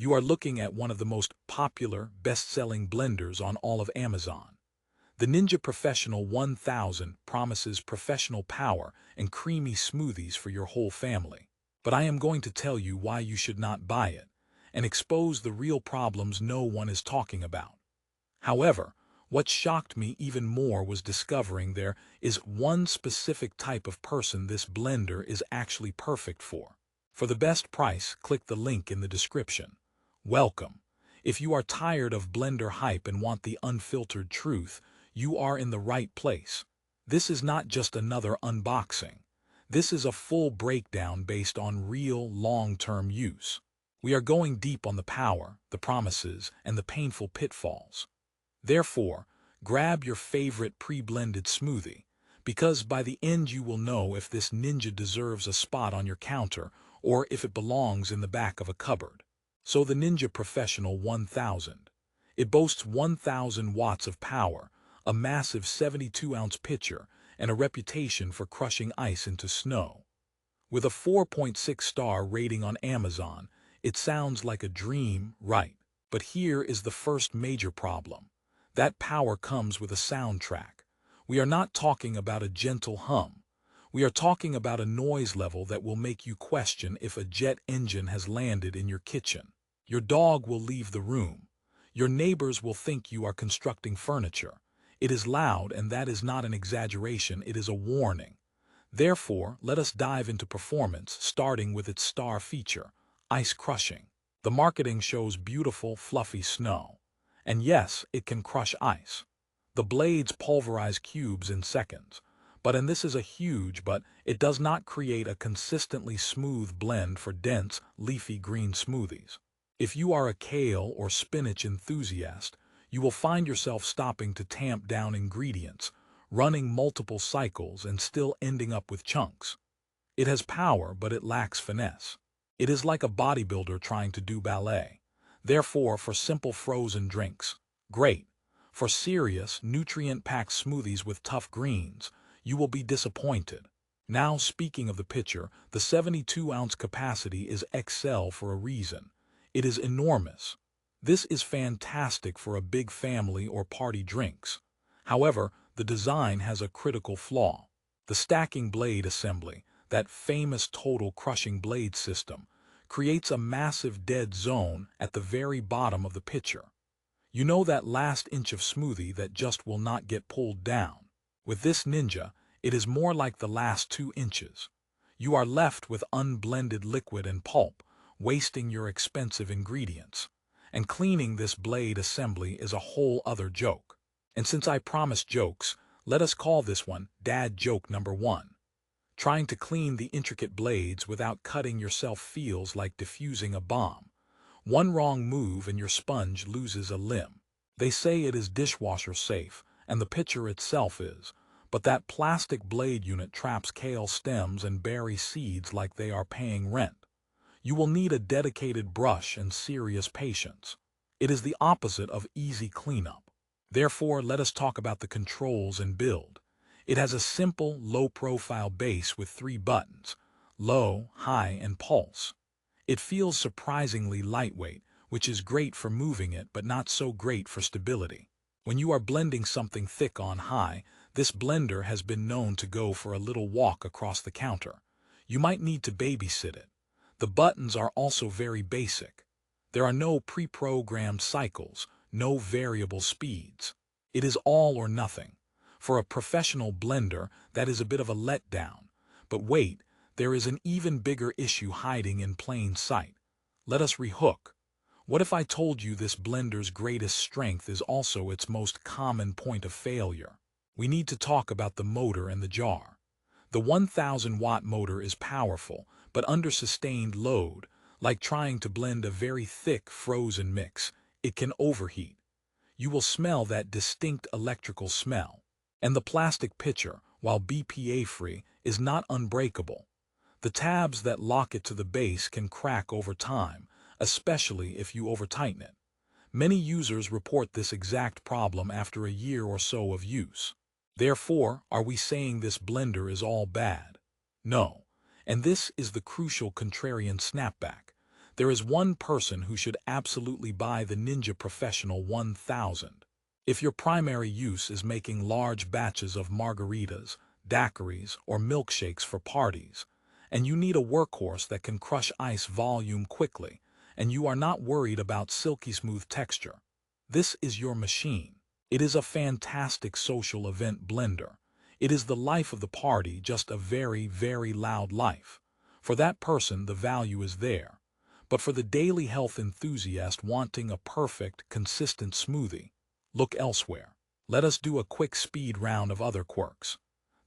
You are looking at one of the most popular, best-selling blenders on all of Amazon. The Ninja Professional 1000 promises professional power and creamy smoothies for your whole family. But I am going to tell you why you should not buy it and expose the real problems no one is talking about. However, what shocked me even more was discovering there is one specific type of person this blender is actually perfect for. For the best price, click the link in the description. Welcome. If you are tired of blender hype and want the unfiltered truth, you are in the right place. This is not just another unboxing. This is a full breakdown based on real, long-term use. We are going deep on the power, the promises, and the painful pitfalls. Therefore, grab your favorite pre-blended smoothie, because by the end you will know if this ninja deserves a spot on your counter or if it belongs in the back of a cupboard. So the Ninja Professional 1000. It boasts 1000 watts of power, a massive 72-ounce pitcher, and a reputation for crushing ice into snow. With a 4.6-star rating on Amazon, it sounds like a dream, right? But here is the first major problem. That power comes with a soundtrack. We are not talking about a gentle hum. We are talking about a noise level that will make you question if a jet engine has landed in your kitchen. Your dog will leave the room. Your neighbors will think you are constructing furniture. It is loud, and that is not an exaggeration, it is a warning. Therefore, let us dive into performance, starting with its star feature, ice crushing. The marketing shows beautiful, fluffy snow. And yes, it can crush ice. The blades pulverize cubes in seconds. And this is a huge but, it does not create a consistently smooth blend for dense, leafy green smoothies. If you are a kale or spinach enthusiast, you will find yourself stopping to tamp down ingredients, running multiple cycles and still ending up with chunks. It has power, but it lacks finesse. It is like a bodybuilder trying to do ballet. Therefore, for simple frozen drinks, great. For serious, nutrient-packed smoothies with tough greens, you will be disappointed. Now, speaking of the pitcher, the 72-ounce capacity is XL for a reason. It is enormous. This is fantastic for a big family or party drinks. However, the design has a critical flaw. The stacking blade assembly, that famous total crushing blade system, creates a massive dead zone at the very bottom of the pitcher. You know, that last inch of smoothie that just will not get pulled down. With this Ninja, it is more like the last 2 inches. You are left with unblended liquid and pulp, wasting your expensive ingredients. And cleaning this blade assembly is a whole other joke. And since I promised jokes, let us call this one Dad Joke Number 1. Trying to clean the intricate blades without cutting yourself feels like defusing a bomb. One wrong move and your sponge loses a limb. They say it is dishwasher safe, and the pitcher itself is, but that plastic blade unit traps kale stems and berry seeds like they are paying rent. You will need a dedicated brush and serious patience. It is the opposite of easy cleanup. Therefore, let us talk about the controls and build. It has a simple, low-profile base with 3 buttons: low, high, and pulse. It feels surprisingly lightweight, which is great for moving it but not so great for stability. When you are blending something thick on high, this blender has been known to go for a little walk across the counter. You might need to babysit it. The buttons are also very basic. There are no pre-programmed cycles, no variable speeds. It is all or nothing. For a professional blender, that is a bit of a letdown. But wait, there is an even bigger issue hiding in plain sight. Let us rehook. What if I told you this blender's greatest strength is also its most common point of failure? We need to talk about the motor and the jar. The 1000-watt motor is powerful, but under sustained load, like trying to blend a very thick frozen mix, it can overheat. You will smell that distinct electrical smell. And the plastic pitcher, while BPA-free, is not unbreakable. The tabs that lock it to the base can crack over time, especially if you over-tighten it. Many users report this exact problem after a year or so of use. Therefore, are we saying this blender is all bad? No. And this is the crucial contrarian snapback. There is one person who should absolutely buy the Ninja Professional 1000. If your primary use is making large batches of margaritas, daiquiris, or milkshakes for parties, and you need a workhorse that can crush ice volume quickly, and you are not worried about silky smooth texture, this is your machine. It is a fantastic social event blender. It is the life of the party, just a very, very loud life. For that person, the value is there. But for the daily health enthusiast wanting a perfect, consistent smoothie, look elsewhere. Let us do a quick speed round of other quirks.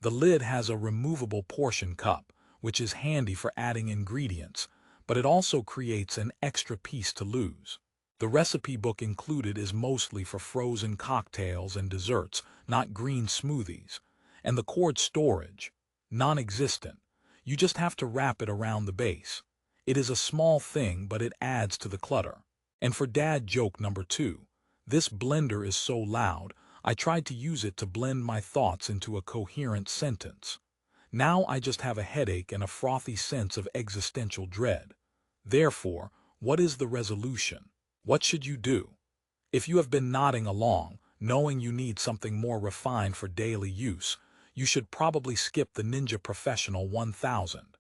The lid has a removable portion cup, which is handy for adding ingredients, but it also creates an extra piece to lose. The recipe book included is mostly for frozen cocktails and desserts, not green smoothies. And the cord storage, non-existent. You just have to wrap it around the base. It is a small thing, but it adds to the clutter. And for dad joke number 2, this blender is so loud, I tried to use it to blend my thoughts into a coherent sentence. Now I just have a headache and a frothy sense of existential dread. Therefore, what is the resolution? What should you do? If you have been nodding along, knowing you need something more refined for daily use, you should probably skip the Ninja Professional 1000.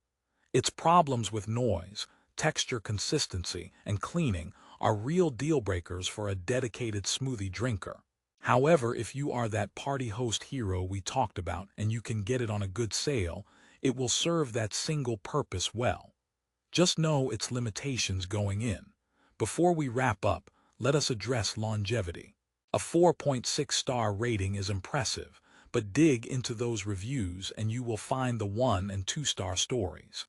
Its problems with noise, texture consistency, and cleaning are real deal breakers for a dedicated smoothie drinker. However, if you are that party host hero we talked about and you can get it on a good sale, it will serve that single purpose well. Just know its limitations going in. Before we wrap up, let us address longevity. A 4.6-star rating is impressive, but dig into those reviews and you will find the 1- and 2-star stories.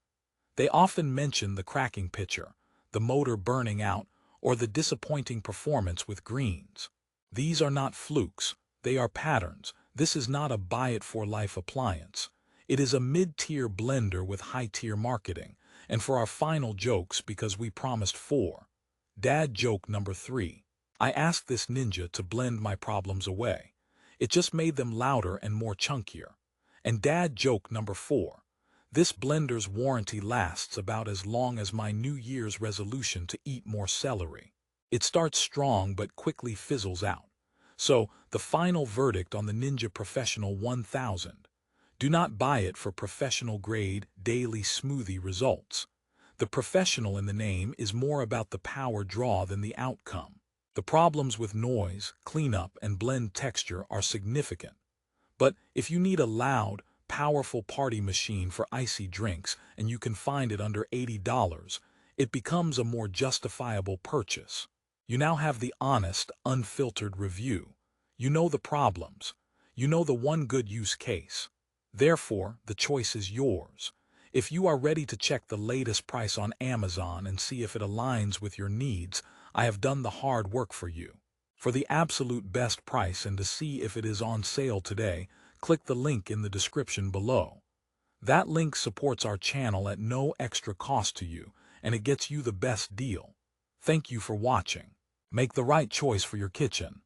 They often mention the cracking pitcher, the motor burning out, or the disappointing performance with greens. These are not flukes, they are patterns. This is not a buy-it-for-life appliance. It is a mid-tier blender with high-tier marketing. And for our final jokes, because we promised 4. Dad joke number 3. I asked this ninja to blend my problems away. It just made them louder and more chunkier. And dad joke number 4. This blender's warranty lasts about as long as my New Year's resolution to eat more celery. It starts strong but quickly fizzles out. So, the final verdict on the Ninja Professional 1000. Do not buy it for professional-grade, daily smoothie results. The professional in the name is more about the power draw than the outcome. The problems with noise, cleanup, and blend texture are significant. But if you need a loud, powerful party machine for icy drinks and you can find it under $80, it becomes a more justifiable purchase. You now have the honest, unfiltered review. You know the problems. You know the one good use case. Therefore, the choice is yours. If you are ready to check the latest price on Amazon and see if it aligns with your needs, I have done the hard work for you. For the absolute best price and to see if it is on sale today, click the link in the description below. That link supports our channel at no extra cost to you, and it gets you the best deal. Thank you for watching. Make the right choice for your kitchen.